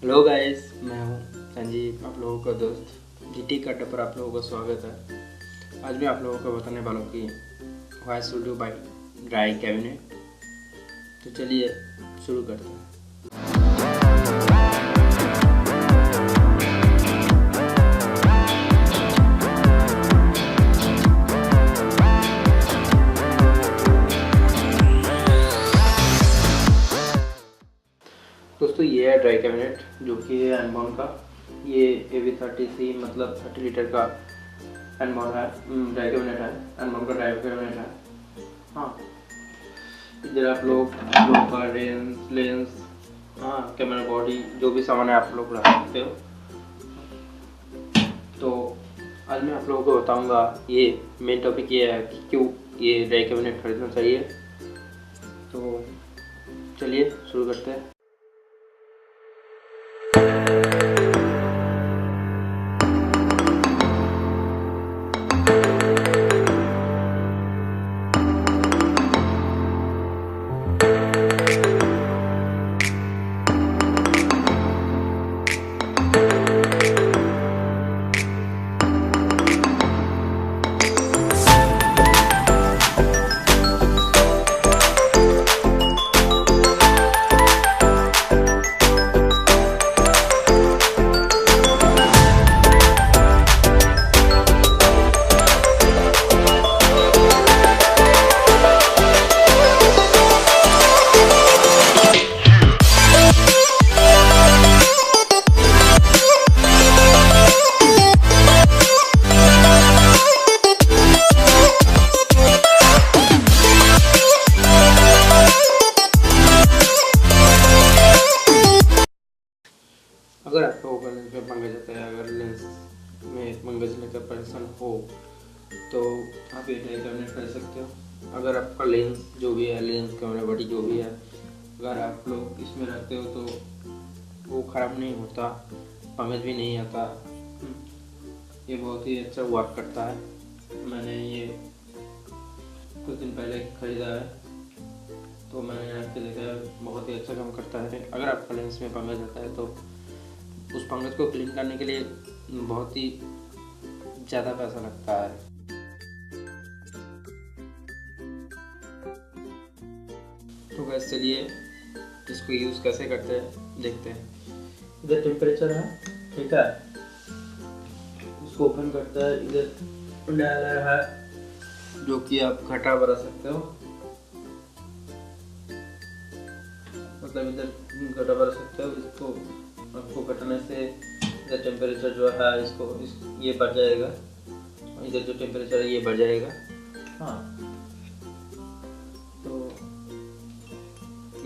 Hello guys, मैं हूँ संजीव, आप लोगों का दोस्त। जीटी का अड्डा पर आप लोगों का स्वागत है। आज मैं आप लोगों को बताने वाला हूँ कि why should you by dry cabinet. तो चलिए शुरू करते हैं। दोस्तों, ये है ड्राई कैबिनेट जो कि है एनबॉन का। ये AV30C मतलब 30 लीटर का एनबॉन है, ड्राई कैबिनेट है। एनबॉन का ड्राई कैबिनेट है। हाँ, इधर आप लोग का लेंस, हाँ, कैमरा बॉडी, जो भी सामान है आप लोग रख सकते हो। तो आज मैं आप लोगों को बताऊंगा, ये मेन टॉपिक ये है कि क्यों ये ड्राई कैबिनेट खरीदना चाहिए। तो चलिए शुरू करते हैं। अगर आप लोगों का लेंस में पंगा जाता है, अगर लेंस में पंगा जलने का परेशान हो तो आप ये ड्राई कैबिनेट कर सकते हो। अगर आपका लेंस जो भी है, लेंस कैमरा बॉडी जो भी है, अगर आप लोग इसमें रखते हो तो वो ख़राब नहीं होता, पंगज भी नहीं आता। ये बहुत ही अच्छा वर्क करता है। मैंने ये कुछ दिन पहले ख़रीदा है, तो मैंने रख के देखा है, बहुत ही अच्छा काम करता है। अगर आपका लेंस में पंगा जाता है तो उस फंगस को क्लीन करने के लिए बहुत ही ज़्यादा पैसा लगता है। तो गैस, चलिए इसको यूज़ कैसे करते हैं देखते हैं। इधर टेम्परेचर है, ठीक है। इसको ओपन करता है, इधर डायलर है जो कि आप घटा बढ़ा सकते हो, मतलब इधर घटा बढ़ा सकते हो। इसको आपको कटने से इधर टेम्परेचर जो है ये बढ़ जाएगा, और इधर जो टेम्परेचर है ये बढ़ जाएगा। हाँ, तो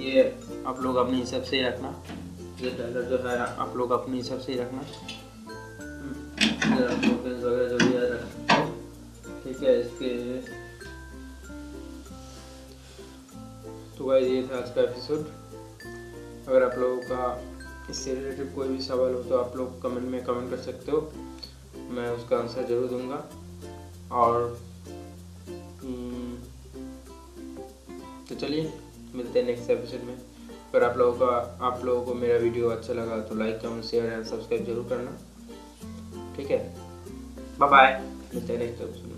ये आप लोग अपने हिसाब से ही रखना। ये डायलर जो है आप लोग अपने हिसाब से ही रखना। इधर आप लोग वगैरह जो भी है रख सकते हो, ठीक है। इसके तो गाइस, ये था आज का एपिसोड। अगर आप लोगों का इससे रिलेटेड कोई भी सवाल हो तो आप लोग कमेंट में कमेंट कर सकते हो, मैं उसका आंसर ज़रूर दूंगा। और तो चलिए मिलते हैं नेक्स्ट एपिसोड में। अगर आप लोगों को मेरा वीडियो अच्छा लगा तो like, comment, share and subscribe जरूर करना, ठीक है। बाय बाय, मिलते हैं नेक्स्ट एपिसोड में।